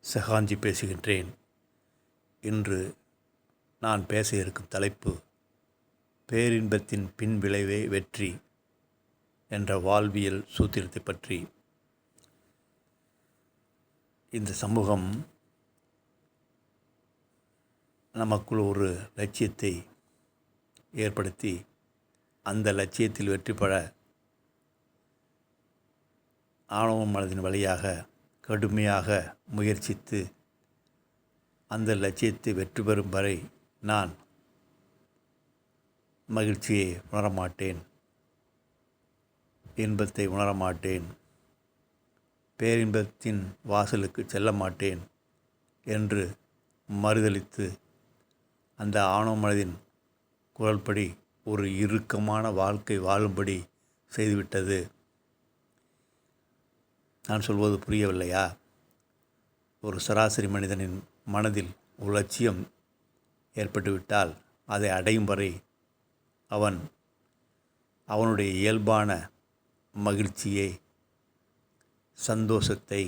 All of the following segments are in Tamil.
சஹாஞ்சி பேசுகின்றேன். இன்று நான் பேச இருக்கும் தலைப்பு பேரின்பத்தின் பின் விளைவே வெற்றி என்ற வாழ்வியல் சூத்திரத்தை பற்றி. இந்த சமூகம் நமக்குள் ஒரு லட்சியத்தை ஏற்படுத்தி அந்த லட்சியத்தில் வெற்றி பெற ஆணவ மனதின் வழியாக கடுமையாக முயற்சித்து அந்த லட்சியத்தை வெற்றி பெறும் வரை நான் மகிழ்ச்சியை உணரமாட்டேன், இன்பத்தை உணரமாட்டேன், பேரின்பத்தின் வாசலுக்கு செல்ல மாட்டேன் என்று மறுதலித்து அந்த ஆணவ மனதின் குரல்படி ஒரு இறுக்கமான வாழ்க்கை வாழும்படி செய்துவிட்டது. நான் சொல்வது புரியவில்லையா? ஒரு சராசரி மனிதனின் மனதில் ஒரு லட்சியம் ஏற்பட்டுவிட்டால் அதை அடையும் வரை அவனுடைய இயல்பான மகிழ்ச்சியை, சந்தோஷத்தை,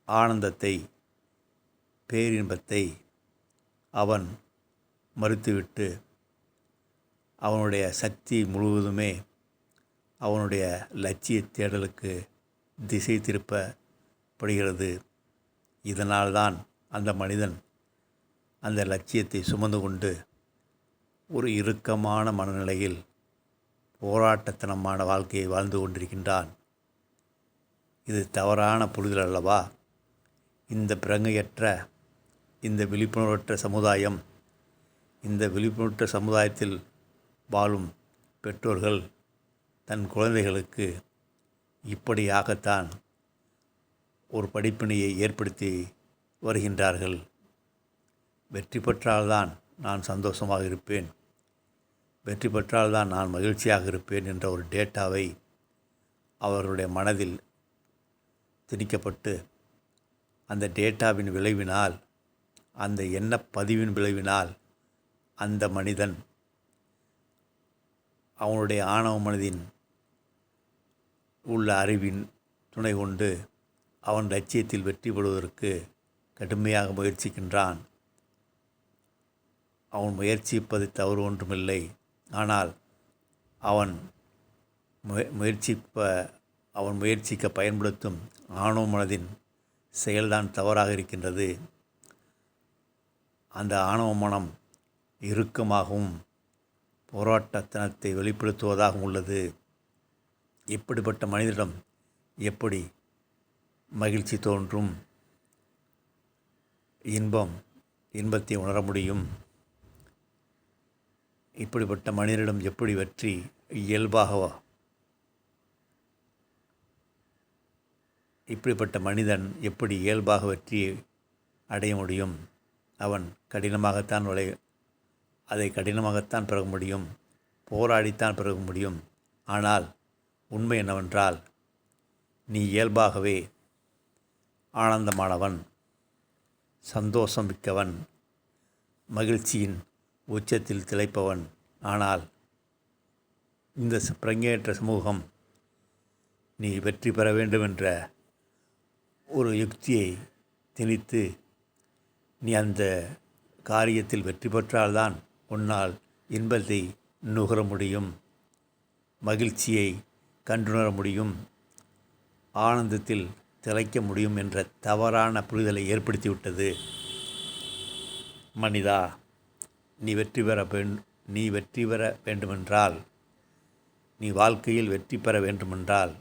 ஆனந்தத்தை, பேரின்பத்தை அவன் மறுத்துவிட்டு அவனுடைய சக்தி முழுவதுமே அவனுடைய லட்சிய தேடலுக்கு திசை திருப்பப்படுகிறது. இதனால்தான் அந்த மனிதன் அந்த லட்சியத்தை சுமந்து கொண்டு ஒரு இறுக்கமான மனநிலையில் போராட்டத்தனமான வாழ்க்கையை வாழ்ந்து கொண்டிருக்கின்றான். இது தவறான புரிதல் அல்லவா? இந்த பிரங்கையற்ற, இந்த விழிப்புணர்வற்ற சமுதாயம், இந்த விழிப்புணர்வற்ற சமுதாயத்தில் வாழும் பெற்றோர்கள் தன் குழந்தைகளுக்கு இப்படியாகத்தான் ஒரு படிப்பினையை ஏற்படுத்தி வருகின்றார்கள். வெற்றி பெற்றால்தான் நான் சந்தோஷமாக இருப்பேன், வெற்றி பெற்றால்தான் நான் மகிழ்ச்சியாக இருப்பேன் என்ற ஒரு டேட்டாவை அவர்களுடைய மனதில் திணிக்கப்பட்டு அந்த டேட்டாவின் விளைவினால், அந்த எண்ணப்பதிவின் விளைவினால் அந்த மனிதன் அவனுடைய ஆணவ மனதின் உள்ள அறிவின் துணை கொண்டு அவன் லட்சியத்தில் வெற்றி பெறுவதற்கு கடுமையாக முயற்சிக்கின்றான். அவன் முயற்சிப்பது தவறு ஒன்றுமில்லை. ஆனால் அவன் முயற்சிக்க பயன்படுத்தும் ஆணவ மனதின் செயல்தான் தவறாக இருக்கின்றது. அந்த ஆணவ மனம் இறுக்கமாகவும் போராட்டத்தனத்தை வெளிப்படுத்துவதாகவும் உள்ளது. இப்படிப்பட்ட மனிதனிடம் எப்படி மகிழ்ச்சி தோன்றும், இன்பத்தை உணர முடியும்? இப்படிப்பட்ட மனிதனிடம் எப்படி வெற்றி இப்படிப்பட்ட மனிதன் எப்படி இயல்பாக வெற்றியை அடைய முடியும்? அவன் அதை கடினமாகத்தான் பிறக முடியும், போராடித்தான் பிறக முடியும். ஆனால் உண்மை என்னவென்றால், நீ இயல்பாகவே ஆனந்தமானவன், சந்தோஷம் மிக்கவன், மகிழ்ச்சியின் உச்சத்தில் திளைப்பவன். ஆனால் இந்த பிரங்கையற்ற சமூகம் நீ வெற்றி பெற வேண்டும் என்ற ஒரு யுக்தியை திணித்து, நீ அந்த காரியத்தில் வெற்றி பெற்றால்தான் உன்னால் இன்பத்தை நுகர முடியும், மகிழ்ச்சியை கண்டுணர முடியும், ஆனந்தத்தில் திளைக்க முடியும் என்ற தவறான புரிதலை ஏற்படுத்திவிட்டது. மனிதா, நீ வெற்றி பெற வேண்டுமென்றால், நீ வாழ்க்கையில் வெற்றி பெற வேண்டுமென்றால்,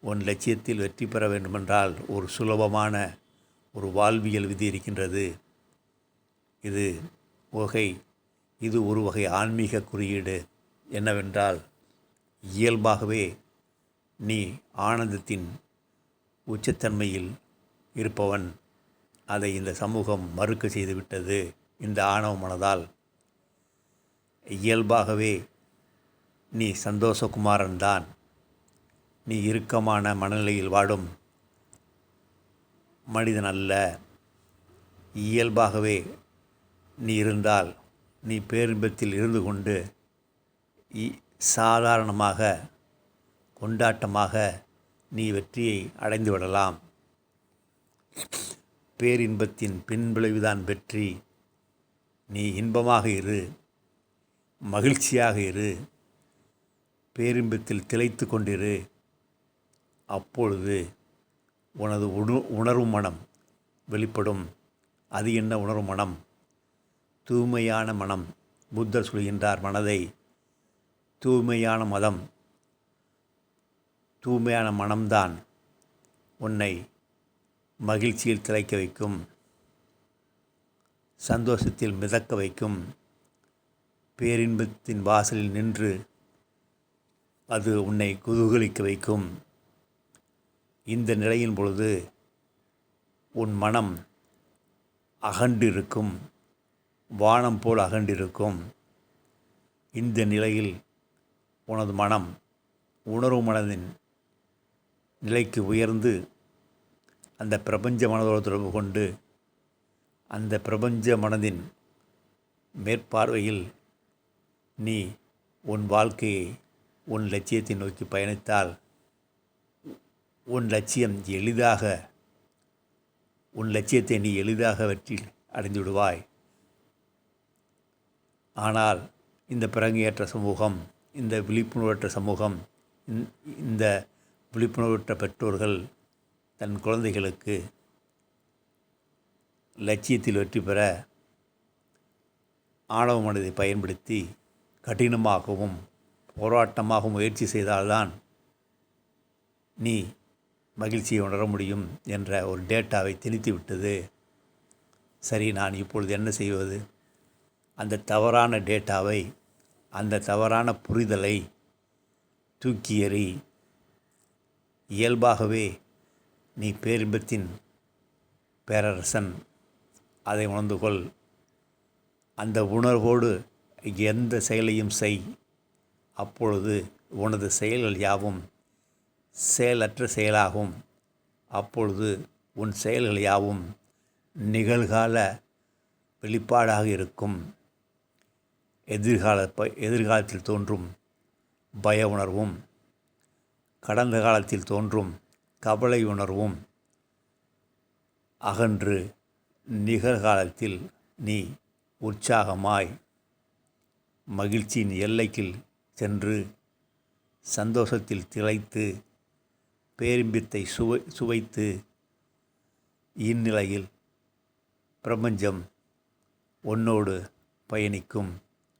உன் லட்சியத்தில் வெற்றி பெற வேண்டுமென்றால் ஒரு சுலபமான ஒரு வாழ்வியல் விதி இருக்கின்றது. இது ஒரு வகை ஆன்மீக குறியீடு. என்னவென்றால், இயல்பாகவே நீ ஆனந்தத்தின் உச்சத்தன்மையில் இருப்பவன். அதை இந்த சமூகம் மறுக்க செய்துவிட்டது இந்த ஆணவ மனதால். இயல்பாகவே நீ சந்தோஷகுமாரன்தான். நீ இறுக்கமான மனநிலையில் வாடும் மனிதன் அல்ல. இயல்பாகவே நீ இருந்தால், நீ பேரின்பத்தில் இருந்து கொண்டு சாதாரணமாக, கொண்டாட்டமாக நீ வெற்றியை அடைந்து விடலாம். பேரின்பத்தின் பின்விளைவுதான் வெற்றி. நீ இன்பமாக இரு, மகிழ்ச்சியாக இரு, பேரின்பத்தில் திளைத்து கொண்டிரு. அப்பொழுது உனது உணர்வு மனம் வெளிப்படும். அது என்ன உணர்வு மனம்? தூய்மையான மனம். புத்தர் சொல்கின்றார், மனதை தூய்மையான மதம், தூய்மையான மனம்தான் உன்னை மகிழ்ச்சியில் திளைக்க வைக்கும், சந்தோஷத்தில் மிதக்க வைக்கும், பேரின்பத்தின் வாசலில் நின்று அது உன்னை குதூகலிக்க வைக்கும். இந்த நிலையின் பொழுது உன் மனம் அகண்டிருக்கும், வானம் போல் அகண்டிருக்கும். இந்த நிலையில் உனது மனம் உணர்வு மனதின் நிலைக்கு உயர்ந்து அந்த பிரபஞ்ச மனதோடு தொடர்பு கொண்டு அந்த பிரபஞ்ச மனதின் மேற்பார்வையில் நீ உன் வாழ்க்கையை, உன் லட்சியத்தை நோக்கி பயணித்தால் உன் லட்சியத்தை நீ எளிதாக வெற்றி அடைந்து விடுவாய். ஆனால் இந்த பிறங்கியற்ற சமூகம், இந்த விழிப்புணர்வற்ற சமூகம், இந்த விழிப்புணர்வற்ற பெற்றோர்கள் தன் குழந்தைகளுக்கு லட்சியத்தில் வெற்றி பெற ஆணவ மனதை பயன்படுத்தி கடினமாகவும் போராட்டமாக முயற்சி செய்தால்தான் நீ மகிழ்ச்சியை உணர முடியும் என்ற ஒரு டேட்டாவை திணித்து விட்டது. சரி, நான் இப்பொழுது என்ன செய்வது? அந்த தவறான டேட்டாவை, அந்த தவறான புரிதலை தூக்கி எறி. இயல்பாகவே நீ பேரின்பத்தின் பேரரசன், அதை உணர்ந்து கொள். அந்த உணர்வோடு எந்த செயலையும் செய். அப்பொழுது உனது செயல்கள் யாவும் செயலற்ற செயலாகும். அப்பொழுது உன் செயல்கள் யாவும் நிகழ்கால வெளிப்பாடாக இருக்கும். எதிர்காலத்தில் தோன்றும் பய உணர்வும், கடந்த காலத்தில் தோன்றும் கவலை உணர்வும் அகன்று நிகழ்காலத்தில் நீ உற்சாகமாய் மகிழ்ச்சியின் எல்லைக்கு சென்று சந்தோஷத்தில் திளைத்து பேரின்பத்தை சுவைத்து இந்நிலையில் பிரபஞ்சம் உன்னோடு பயணிக்கும்.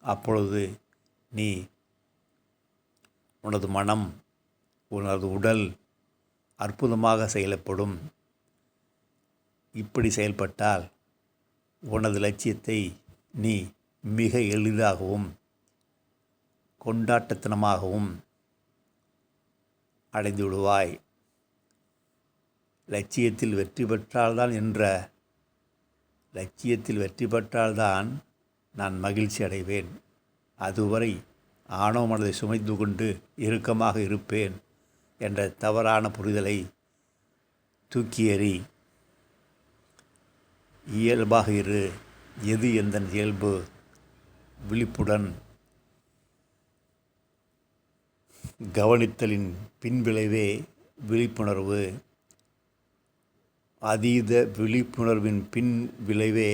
அப்பொழுது நீ, உனது மனம், உனது உடல் அற்புதமாக செயல்படும். இப்படி செயல்பட்டால் உனது லட்சியத்தை நீ மிக எளிதாகவும் கொண்டாட்டத்தனமாகவும் அடைந்து விடுவாய். லட்சியத்தில் வெற்றி பெற்றால்தான் நான் மகிழ்ச்சி அடைவேன். அதுவரை ஆணவ மனதை சுமைந்து கொண்டு இறுக்கமாக இருப்பேன் என்ற தவறான புரிதலை தூக்கி எறி. இயல்பாக இரு. எது எந்தன் இயல்பு? விழிப்புடன் கவனித்தலின் பின்விளைவே விழிப்புணர்வு. அதீத விழிப்புணர்வின் பின் விளைவே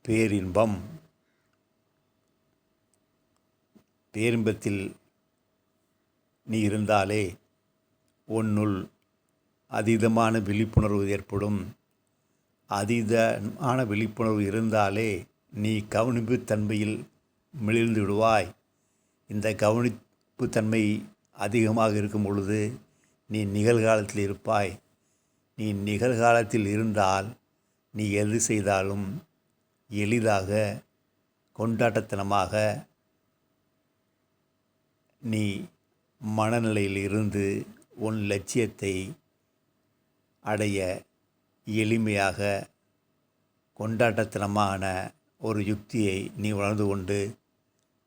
பேரின்பம். பேரின்பத்தில் நீ இருந்தாலே உன்னுள் அதீதமான விழிப்புணர்வு ஏற்படும். அதீதமான விழிப்புணர்வு இருந்தாலே நீ கவனிப்பு தன்மையில் மிளிர்ந்து விடுவாய். இந்த கவனிப்பு தன்மை அதிகமாக இருக்கும் பொழுது நீ நிகழ்காலத்தில் இருப்பாய். நீ நிகழ்காலத்தில் இருந்தால் நீ எது செய்தாலும் எளிதாக, கொண்டாட்டத்தனமாக நீ மனநிலையில் இருந்து உன் லட்சியத்தை அடைய எளிமையாக, கொண்டாட்டத்தனமான ஒரு யுக்தியை நீ உணர்ந்து கொண்டு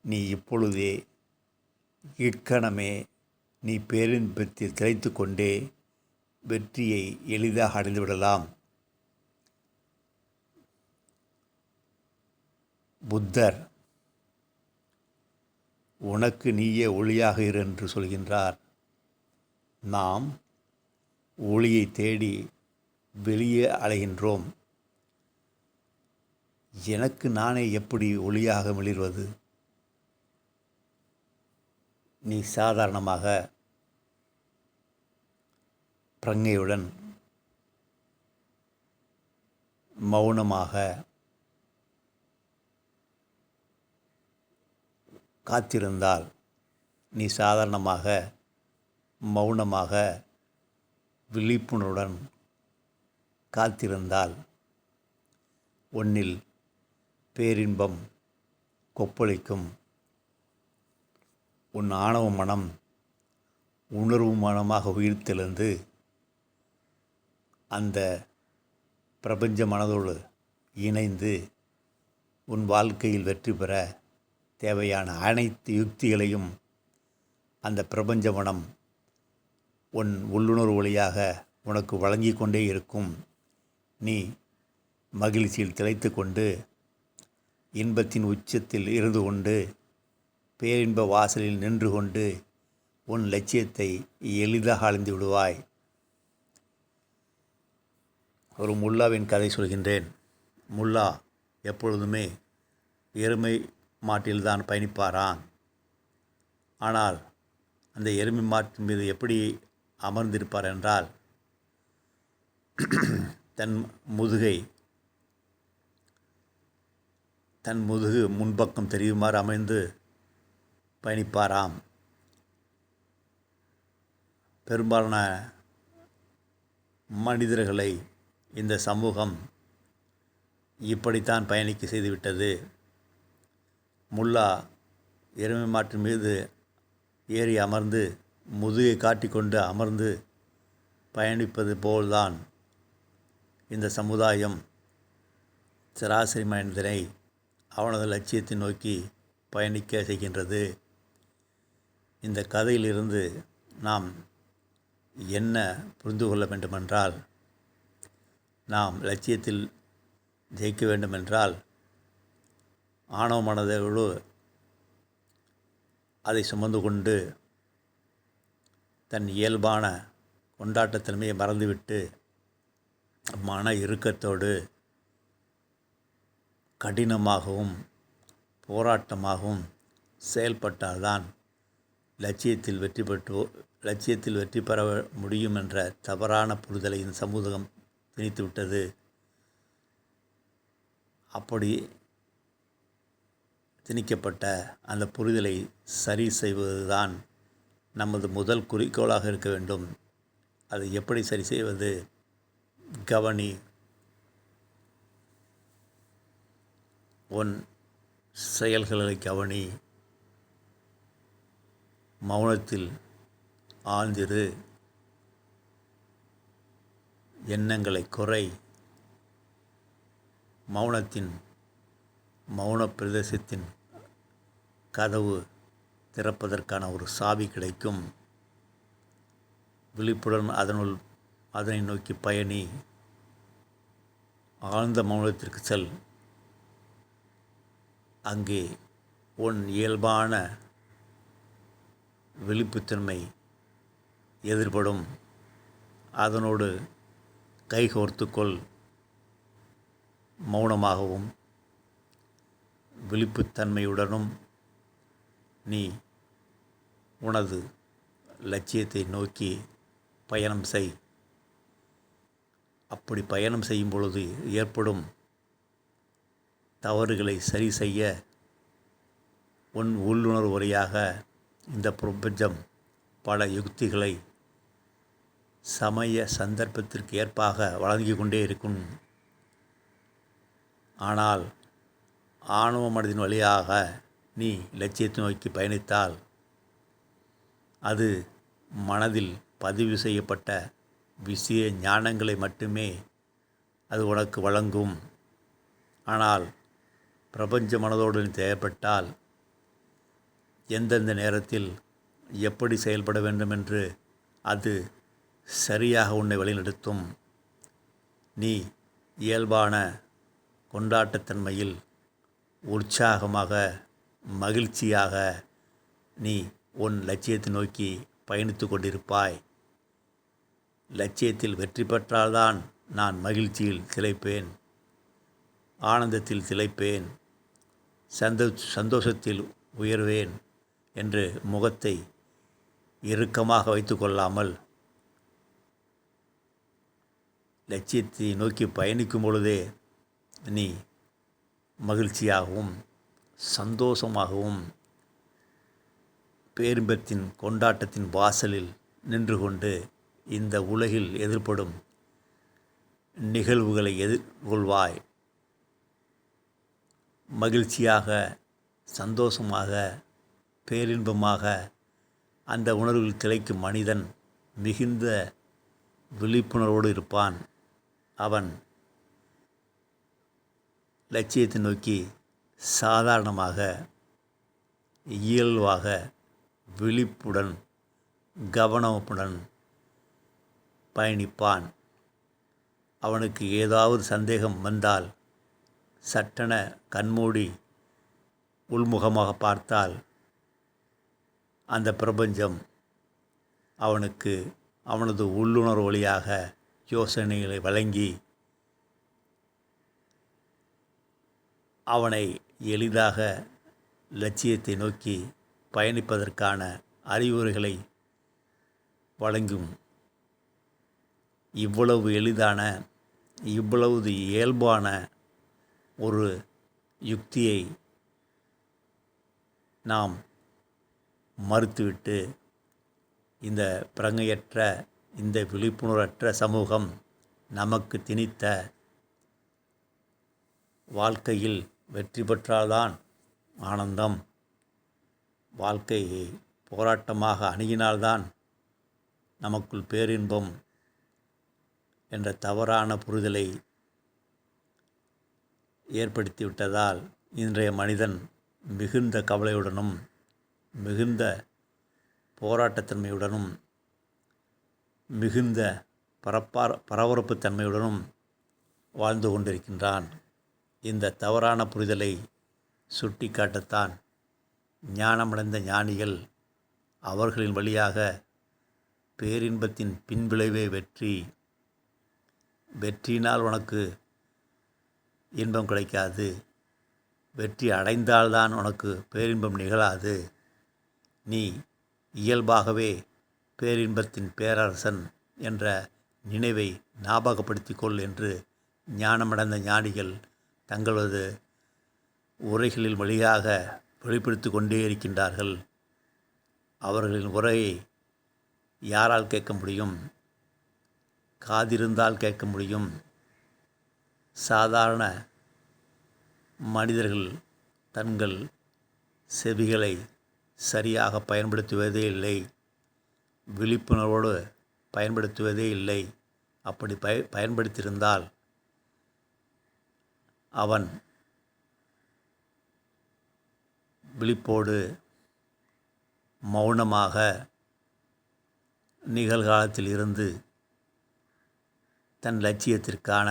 நீ இப்பொழுதே இக்கணமே நீ பேரின்பத்தில் திளைத்து கொண்டே வெற்றியை எளிதாக அடைந்துவிடலாம். புத்தர் உனக்கு நீயே ஒளியாக இரு என்று சொல்கின்றார். நாம் ஒளியை தேடி வெளியே அலைகின்றோம். எனக்கு நானே எப்படி ஒளியாக மிளிர்வது? நீ சாதாரணமாக பிரங்கையுடன் மௌனமாக காத்திருந்தால், நீ சாதாரணமாக மௌனமாக விழிப்புணர்வுடன் காத்திருந்தால், உன்னில் பேரின்பம் கொப்பளிக்கும். உன் ஆணவ மனம் உணர்வு மனமாக உயிர்த்தெழுந்து அந்த பிரபஞ்ச மனதோடு இணைந்து உன் வாழ்க்கையில் வெற்றி பெற தேவையான அனைத்து யுக்திகளையும் அந்த பிரபஞ்ச மனம் உன் உள்ளுணர்வு வழியாக உனக்கு வழங்கி கொண்டே இருக்கும். நீ மகிழ்ச்சியில் திளைத்து கொண்டு இன்பத்தின் உச்சத்தில் இருந்து கொண்டு பேரின்ப வாசலில் நின்று கொண்டு உன் லட்சியத்தை எளிதாக அடைந்து விடுவாய். ஒரு முல்லாவின் கதை சொல்கின்றேன். முல்லா எப்பொழுதுமே எருமை மாட்டில்தான் பயணிப்பாராம். ஆனால் அந்த எருமை மாட்டின் மீது எப்படி அமர்ந்திருப்பார் என்றால், தன் முதுகு முன்பக்கம் தெரியுமாறு அமைந்து பயணிப்பாராம். பெரும்பாலான மனிதர்களை இந்த சமூகம் இப்படித்தான் பயணிக்க செய்துவிட்டது. முல்லா எருமை மாட்டின் மீது ஏறி அமர்ந்து முதுகை காட்டிக்கொண்டு அமர்ந்து பயணிப்பது போல்தான் இந்த சமுதாயம் சராசரி மனிதனை அவனது லட்சியத்தை நோக்கி பயணிக்க செய்கின்றது. இந்த கதையிலிருந்து நாம் என்ன புரிந்து கொள்ள வேண்டுமென்றால், நாம் லட்சியத்தில் ஜெயிக்க வேண்டுமென்றால் ஆணவ மனதோடு அதை சுமந்து கொண்டு தன் இயல்பான கொண்டாட்டத்தன்மையை மறந்துவிட்டு மன இறுக்கத்தோடு கடினமாகவும் போராட்டமாகவும் செயல்பட்டால்தான் லட்சியத்தில் வெற்றி பெற முடியும் என்ற தவறான புரிதலை இந்த சமூகம் திணித்துவிட்டது. அப்படி திணிக்கப்பட்ட அந்த புரிதலை சரி செய்வதுதான் நமது முதல் குறிக்கோளாக இருக்க வேண்டும். அதை எப்படி சரி செய்வது? கவனி. உன் செயல்களை கவனி. மௌனத்தில் ஆழ்ந்திரு. எண்ணங்களை குறை. மௌன பிரதேசத்தின் கதவு திறப்பதற்கான ஒரு சாவி கிடைக்கும். விழிப்புடன் அதனை நோக்கி பயணி. ஆழ்ந்த மௌனத்திற்கு செல். அங்கே உன் இயல்பான விழிப்புத்தன்மை எதிர்படும். அதனோடு கைகோர்த்துக்கொள். மௌனமாகவும் விழிப்புத்தன்மையுடனும் நீ உனது லட்சியத்தை நோக்கி பயணம் செய். அப்படி பயணம் செய்யும் பொழுது ஏற்படும் தவறுகளை சரி செய்ய உன் உள்ளுணர்வு வழியாக இந்த பிரபஞ்சம் பல யுக்திகளை சமய சந்தர்ப்பத்திற்கு ஏற்பாக வழங்கி கொண்டே இருக்கும். ஆனால் ஆணவ மனதின் வழியாக நீ லட்சியத்தை நோக்கி பயணித்தால் அது மனதில் பதிவு செய்யப்பட்ட விஷய ஞானங்களை மட்டுமே அது உனக்கு வழங்கும். ஆனால் பிரபஞ்ச மனதோடு நீ தேவைப்பட்டால் எந்தெந்த நேரத்தில் எப்படி செயல்பட வேண்டும் என்று அது சரியாக உன்னை வழிநடத்தும். நீ இயல்பான கொண்டாட்டத்தன்மையில் உற்சாகமாக மகிழ்ச்சியாக நீ உன் லட்சியத்தை நோக்கி பயணித்து கொண்டிருப்பாய். லட்சியத்தில் வெற்றி பெற்றால்தான் நான் மகிழ்ச்சியில் திளைப்பேன். ஆனந்தத்தில் திளைப்பேன், சந்தோஷத்தில் உயர்வேன் என்று முகத்தை இறுக்கமாக வைத்து கொள்ளாமல் லட்சியத்தை நோக்கி பயணிக்கும் பொழுதே நீ மகிழ்ச்சியாகவும் சந்தோஷமாகவும் பேரின்பத்தின் கொண்டாட்டத்தின் வாசலில் நின்று கொண்டு இந்த உலகில் எதிர்ப்படும் நிகழ்வுகளை எதிர்கொள்வாய். மகிழ்ச்சியாக சந்தோஷமாக பேரின்பமாக அந்த உணர்வில் திளைக்கும் மனிதன் மிகுந்த விழிப்புணர்வோடு இருப்பான். அவன் லட்சியத்தை நோக்கி சாதாரணமாக இயல்பாக விழிப்புடன் கவனமுடன் பயணிப்பான். அவனுக்கு ஏதாவது சந்தேகம் வந்தால் சட்டென கண்மூடி உள்முகமாக பார்த்தால் அந்த பிரபஞ்சம் அவனுக்கு அவனது உள்ளுணர்வு வழியாக யோசனைகளை வழங்கி அவனை எளிதாக லட்சியத்தை நோக்கி பயணிப்பதற்கான அறிவுரைகளை வழங்கும். இவ்வளவு எளிதான இவ்வளவு இயல்பான ஒரு யுக்தியை நாம் மறுத்துவிட்டு இந்த பிரங்கையற்ற இந்த விழிப்புணர்வற்ற சமூகம் நமக்கு திணித்த வாழ்க்கையில் வெற்றி பெற்றால்தான் ஆனந்தம், வாழ்க்கையை போராட்டமாக அணுகினால்தான் நமக்குள் பேரின்பம் என்ற தவறான புரிதலை ஏற்படுத்திவிட்டதால் இன்றைய மனிதன் மிகுந்த கவலையுடனும் மிகுந்த போராட்டத்தன்மையுடனும் மிகுந்த பரபரப்பு தன்மையுடனும் வாழ்ந்து கொண்டிருக்கின்றான். இந்த தவறான புரிதலை சுட்டி காட்டத்தான் ஞானமடைந்த ஞானிகள் அவர்களின் வழியாக பேரின்பத்தின் பின்விளைவே வெற்றி, வெற்றியினால் உனக்கு இன்பம் கிடைக்காது, வெற்றி அடைந்தால்தான் உனக்கு பேரின்பம் நிகழாது, நீ இயல்பாகவே பேரின்பத்தின் பேரரசன் என்ற நினைவை ஞாபகப்படுத்திக் கொள் என்று ஞானமடைந்த ஞானிகள் தங்களது உரைகளின் வழியாக வெளிப்படுத்தி கொண்டே இருக்கின்றார்கள். அவர்களின் உரையை யாரால் கேட்க முடியும்? காதிருந்தால் கேட்க முடியும். சாதாரண மனிதர்கள் தங்கள் செவிகளை சரியாக பயன்படுத்துவதே இல்லை, விழிப்புணர்வோடு பயன்படுத்துவதே இல்லை. அப்படி பயன்படுத்தியிருந்தால் அவன் விழிப்போடு மௌனமாக நிகழ்காலத்தில் இருந்து தன் லட்சியத்திற்கான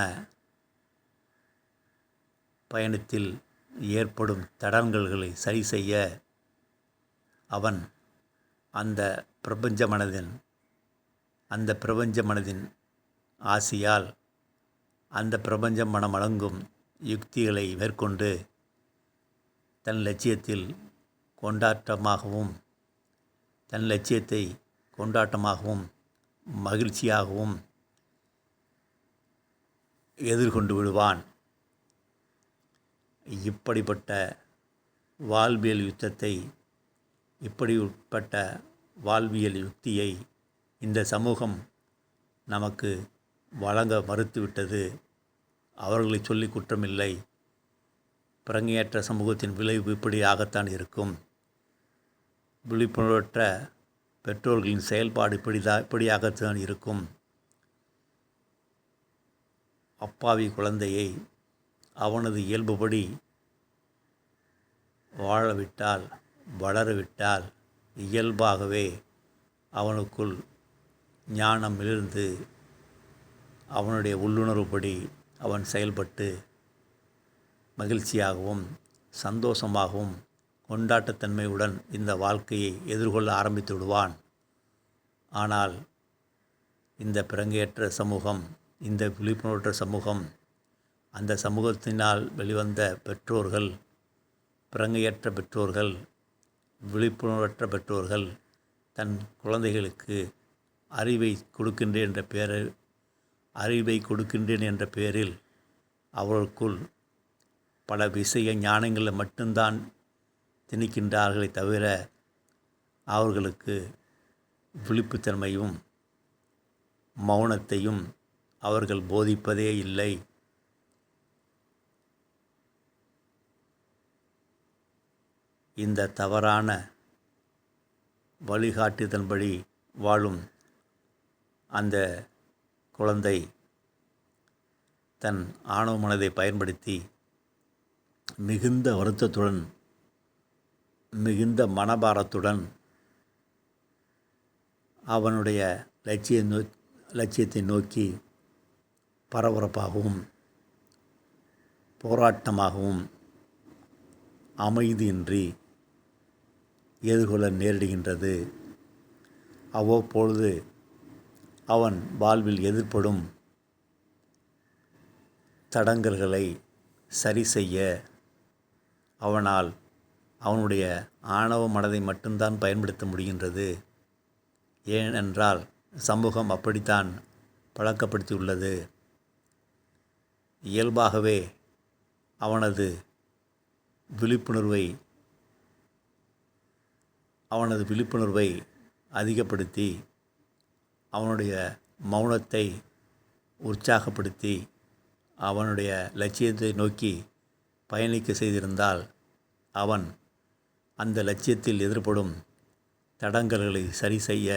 பயணத்தில் ஏற்படும் தடங்கல்களை சரி செய்ய அவன் அந்த பிரபஞ்ச மனதின் ஆசியால் அந்த பிரபஞ்ச மனம் வழங்கும் யுக்திகளை மேற்கொண்டு தன் லட்சியத்தை கொண்டாட்டமாகவும் மகிழ்ச்சியாகவும் எதிர்கொண்டு விடுவான். இப்படிப்பட்ட வாழ்வியல் யுத்தத்தை, இப்படிப்பட்ட வாழ்வியல் யுக்தியை இந்த சமூகம் நமக்கு வழங்க மறுத்துவிட்டது. அவர்களை சொல்லி குற்றமில்லை. பிரங்கையற்ற சமூகத்தின் விளைவு இப்படியாகத்தான் இருக்கும். விழிப்புணர்வற்ற பெற்றோர்களின் செயல்பாடு இப்படியாகத்தான் இருக்கும். அப்பாவி குழந்தையை அவனது இயல்புபடி வாழவிட்டால், வளரவிட்டால், இயல்பாகவே அவனுக்குள் ஞானம் எழுந்து அவனுடைய உள்ளுணர்வுப்படி அவன் செயல்பட்டு மகிழ்ச்சியாகவும் சந்தோஷமாகவும் கொண்டாட்டத்தன்மையுடன் இந்த வாழ்க்கையை எதிர்கொள்ள ஆரம்பித்து விடுவான். ஆனால் இந்த பிரங்கையற்ற சமூகம், இந்த விழிப்புணர்வற்ற சமூகம் அந்த சமூகத்தினால் வெளிவந்த பெற்றோர்கள், பிரங்கையற்ற பெற்றோர்கள், விழிப்புணர்வற்ற பெற்றோர்கள் தன் குழந்தைகளுக்கு அறிவை கொடுக்கின்றேன் என்ற பெயரில் அவர்களுக்குள் பல விஷய ஞானங்களை மட்டும்தான் திணிக்கின்றார்களே தவிர அவர்களுக்கு விழிப்புத்தன்மையும் மௌனத்தையும் அவர்கள் போதிப்பதே இல்லை. இந்த தவறான வழிகாட்டுதன்படி வாழும் அந்த குழந்தை தன் ஆணவ மனதை பயன்படுத்தி மிகுந்த வருத்தத்துடன், மிகுந்த மனபாரத்துடன் அவனுடைய லட்சியத்தை நோக்கி பரபரப்பாகவும் போராட்டமாகவும் அமைதியின்றி எதிர்கொள்ள நேரிடுகின்றது. அவ்வப்பொழுது அவன் வாழ்வில் எதிர்ப்படும் தடங்கல்களை சரி செய்ய அவனால் அவனுடைய ஆணவ மனதை மட்டும்தான் பயன்படுத்த முடிகின்றது. ஏனென்றால் சமூகம் அப்படித்தான் பழக்கப்படுத்தியுள்ளது. இயல்பாகவே அவனது விழிப்புணர்வை அதிகப்படுத்தி அவனுடைய மௌனத்தை உற்சாகப்படுத்தி அவனுடைய லட்சியத்தை நோக்கி பயணிக்க செய்திருந்தால் அவன் அந்த லட்சியத்தில் எதிர்ப்படும் தடங்கல்களை சரி செய்ய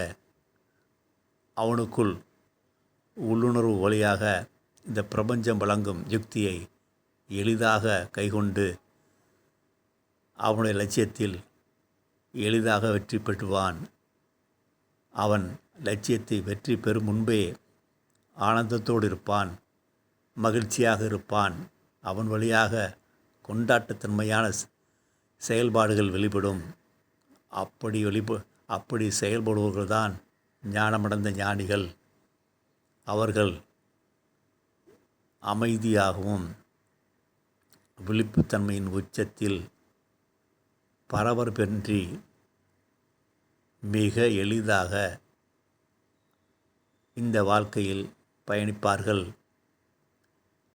அவனுக்குள் உள்ளுணர்வு வழியாக இந்த பிரபஞ்சம் வழங்கும் யுக்தியை எளிதாக கைக்கொண்டு அவனுடைய லட்சியத்தில் எளிதாக வெற்றி பெற்றுவான். அவன் லட்சியத்தை வெற்றி பெறும் முன்பே ஆனந்தத்தோடு இருப்பான், மகிழ்ச்சியாக இருப்பான். அவன் வழியாக கொண்டாட்டத்தன்மையான செயல்பாடுகள் வெளிப்படும். அப்படி செயல்படுபவர்கள்தான் ஞானமடைந்த ஞானிகள். அவர்கள் அமைதியாகவும் விழிப்புத்தன்மையின் உச்சத்தில் பரபரப்பின்றி மிக எளிதாக இந்த வாழ்க்கையில் பயணிப்பார்கள்.